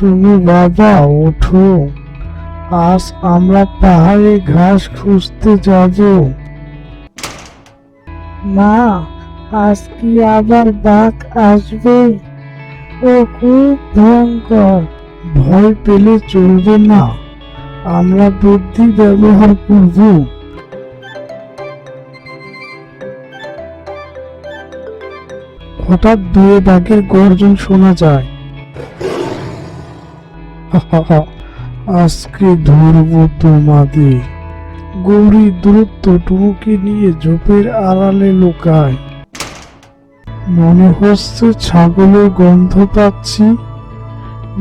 তুমি বাবা ওঠো, আজ আমরা পাহাড়ে ঘাস খুঁজতে যাব। মা, আজ কি আবার বাঘ আসবে? ও খুব ভয়ঙ্কর। ভয় পেলে চলবে না, আমরা বুদ্ধি ব্যবহার করব। হঠাৎ দূরে বাঘের গর্জন শোনা যায়। আজকে ধরবো তোমাদের। গৌরী দ্রুত টুনুকে নিয়ে ঝোপের আড়ালে লুকায়। মনে হচ্ছে ছাগলের গন্ধ পাচ্ছি।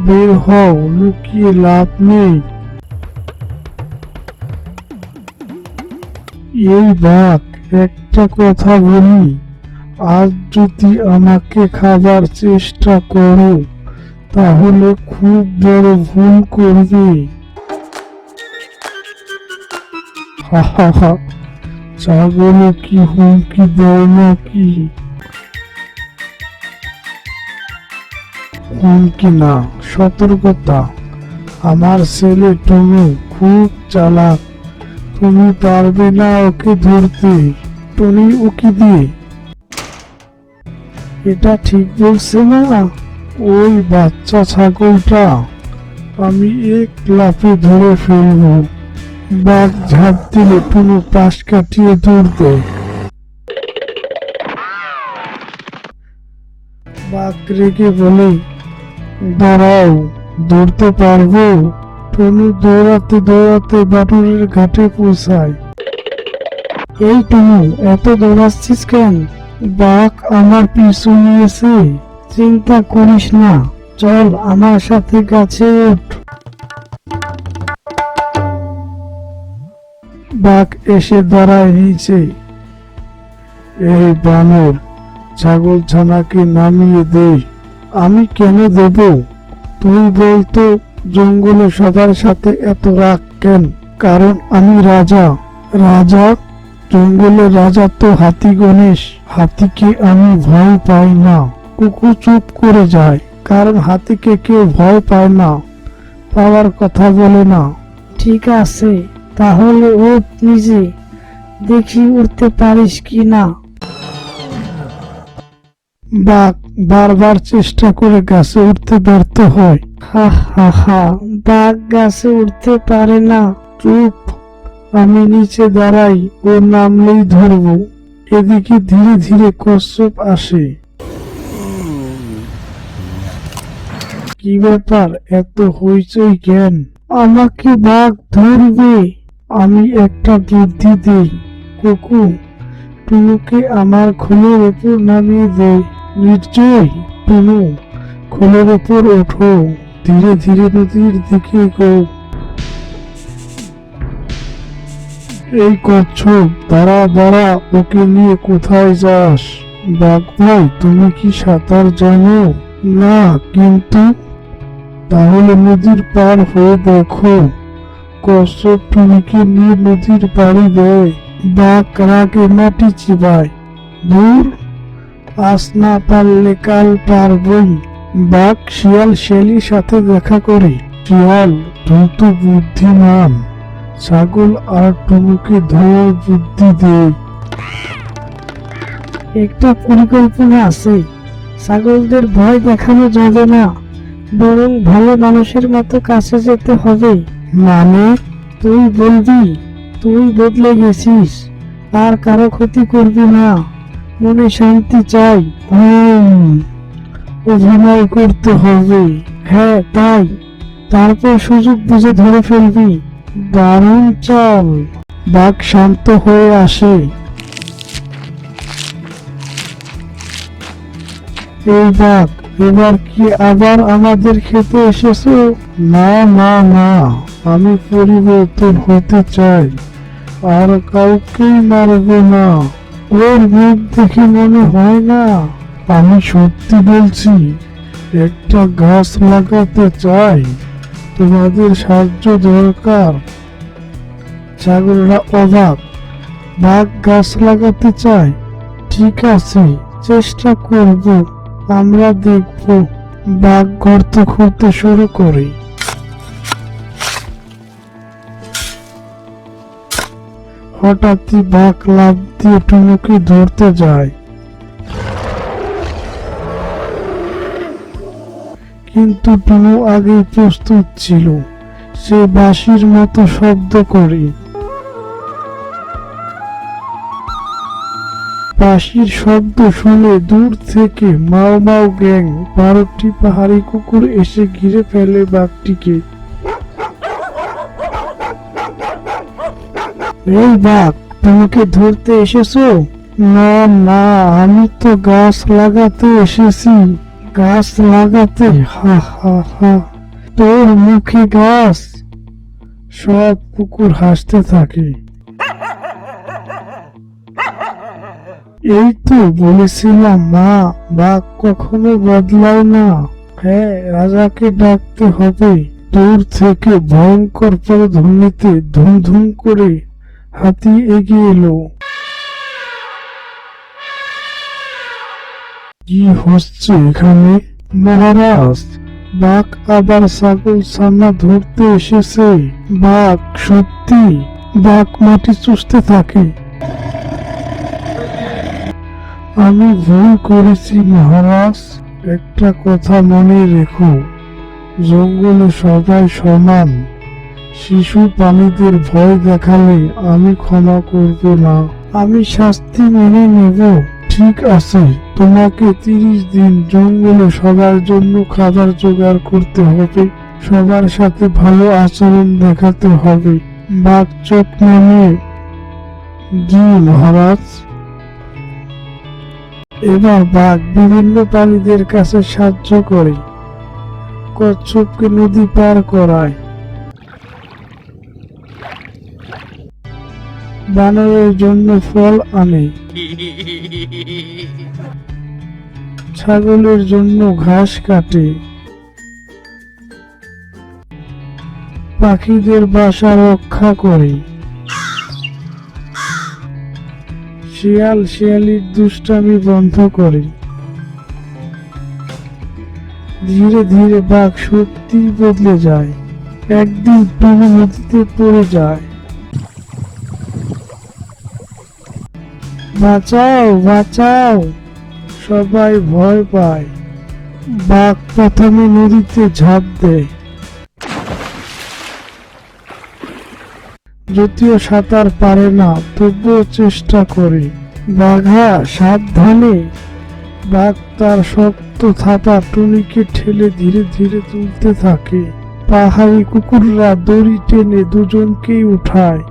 বের হও, লুকিয়ে লাভ নেই। এই বাঘ, একটা কথা বলি, আজ যদি আমাকে খাবার চেষ্টা করো তাহলে খুব বড় ভুল করবে। ছাগলে কি হুমকি দেয় নাকি? হুমকি না, সতর্কতা। আমার ছেলে টুনু খুব চালাক, তুমি পারবে না ওকে ধরতে। টুনি উকি দিয়ে, এটা ঠিক বলছে না? ওই বাচ্চা ছাগলটা আমি এক লাফে ধরে ফেলবো। বাঘ ঝাঁপ দিলে টুনু পাশ কাটিয়ে দৌড় দেয়। বাঘ রেগে বলে, দাঁড়াও, ধরতে পারবো? টুনু দৌড়াতে দৌড়াতে বাটুরের ঘাটে পৌঁছায়। এই টুনু, এত দৌড়াচ্ছিস কেন? বাঘ আমার পিছু নিয়েছে। চিন্তা করিস না, চল আমার সাথে গাছে ওঠ। বাঘ এসে দাঁড়ায় নিচে। এই বানর, ছাগল ছানাকে নামিয়ে দে। আমি কেন দেব? তুই বলতো, জঙ্গলে সবার সাথে এত রাগ কেন? কারণ আমি রাজা। রাজা? জঙ্গলের রাজা তো হাতি গণেশ। হাতিকে আমি ভয় পাই না। কুকুর চুপ করে যায়, কারণ হাতিকে কেউ ভয় পায় না, পাওয়ার কথা বলে না। ঠিক আছে, তাহলে ওঠ নিজে, দেখি উঠতে পারিস কি না। বাঘ বারবার চেষ্টা করে গাছে উঠতে ব্যর্থ হয়। হা হা হা, বাঘ গাছে উঠতে পারে না। চুপ, আমি নিচে দাঁড়াই, ও নামলেই ধরবো। এদিকে ধীরে ধীরে কচ্ছপ আসে। কি ব্যাপার, এত হইচই কেন? আমাকে বাঘ ধরবে। আমি একটা বুদ্ধি দেই। কুকু, টুনুকে আমার খোলের উপর নামিয়ে দে। নিশ্চয়। টুনু, খোলের উপর ওঠো, ধীরে ধীরে নদীর দিকে গো। এই কচ্ছপ, দাঁড়া দাঁড়া, ওকে নিয়ে কোথায় যাস? বাঘ ভাই, তুমি কি সাঁতার জানো? না, কিন্তু। তাহলে নদীর পার হয়ে দেখো। কচ্ছপ টুনিকে নিয়ে নদীর পাড়ে দেয়। বাঘ রাগে মাটি চিবায়। দূর, আজ না পারলে কাল পারবই। বাঘ শিয়াল শেলির সাথে দেখা করে। শিয়াল দ্রুত বুদ্ধিমান, ছাগল আর টুনুকে ধরার বুদ্ধি দেয়। একটা পরিকল্পনা আছে। ছাগলদের ভয় দেখানো যাবে না, বরং ভালো মানুষের মতো কাছে যেতে হবে। মানে? তুই বলবি তুই বদলে গেছিস, আর কারো ক্ষতি করবি না, মনে শান্তি চাই। অভিনয় করতে হবে। হ্যাঁ তাই, তারপর সুযোগ বুঝে ধরে ফেলবি। দারুণ চাল। বাঘ শান্ত হয়ে আসে। এই বাঘ, এবার কি আবার আমাদের খেতে এসেছো? না না না, আমি পরিবর্তন হতে চাই, আর কাউকেই মারব না। ওর মুখ দেখে মনে হয় না। আমি সত্যি বলছি, একটা গাছ লাগাতে চাই, তোমাদের সাহায্য দরকার। ছাগলরা অবাক। বাঘ গাছ লাগাতে চায়? ঠিক আছে, চেষ্টা করব, আমরা দেখব। বাঘ গর্ত খুঁড়তে শুরু করে। হঠাৎই বাঘ লাফ দিয়ে টুনুকে ধরতে যায়, কিন্তু টুনু আগেই প্রস্তুত ছিল। সে বাঁশির মতো শব্দ করে। বাঁশির শব্দ শুনে দূর থেকে মাও মাও গ্যাং 12টি পাহাড়ি কুকুর এসে ঘিরে ফেলে বাঘটিকে। এই বাঘ, তোমাকে ধরতে এসেছো? না না, আমি তো গাছ লাগাতে এসেছি। গাছ লাগাতে? হা হা হা, তোর মুখে গাছ? সব কুকুর হাসতে থাকে। এই তো বলেছিলাম মা, বাঘ কখনো বদলায় না। হ্যাঁ, রাজাকে ডাকতে হবে। দূর থেকে ভয়ঙ্কর পদধ্বনিতে ধুম ধুম করে হাতি এগিয়ে এলো। কি হচ্ছে এখানে মহারাজ? বাঘ আবার ছাগল ছানা ধরতে এসেছে। বাঘ? সত্যি? বাঘ মাটি চুষতে থাকে। আমি ভুল করেছি মহারাজ, একটা কথা মনে রেখো, জঙ্গলে সবাই সমান। শিশু প্রাণীদের ভয় দেখালে আমি ক্ষমা করব না। আমি শাস্তি মেনে নেব। ঠিক আছে, তোমাকে 30 দিন জঙ্গলে সবার জন্য খাবার জোগাড় করতে হবে। সবার সাথে ভালো আচরণ দেখাতে হবে। বাঘ চোখ নামিয়ে, জি মহারাজ। এবার বাঘ বিভিন্ন প্রাণীদের কাছে সাহায্য করে। কচ্ছপকে নদী পার করায়, বানরের জন্য ফল আনে, ছাগলের জন্য ঘাস কাটে, পাখিদের বাসা রক্ষা করে, শিয়াল শিয়ালির দুষ্টামি বন্ধ করে। ধীরে ধীরে বাঘ সত্যি বদলে যায়। একদিন টুনু নদীতে পড়ে যায়। বাঁচাও বাঁচাও, সবাই ভয় পায়। বাঘ প্রথমে নদীতে ঝাঁপ দেয়, যদিও সাঁতার পারে না, তবুও চেষ্টা করে। বাঘা সাবধানে। বাঘ তার শক্ত থাপা টুনিকে ঠেলে ধীরে ধীরে তুলতে থাকে। পাহাড়ি কুকুররা দড়ি টেনে দুজনকেই উঠায়।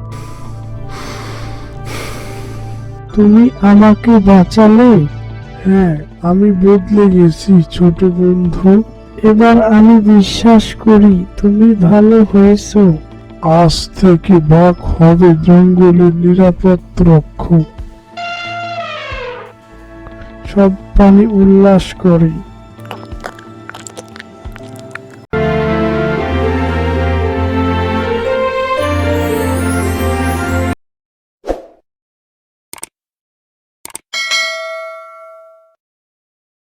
তুমি আমাকে বাঁচালে? হ্যাঁ, আমি বদলে গেছি ছোট বন্ধু। এবার আমি বিশ্বাস করি তুমি ভালো হয়েছো। আজ থেকে বাঘ হবে জঙ্গলের নিরাপদ রক্ষক। সব প্রাণী উল্লাস করে।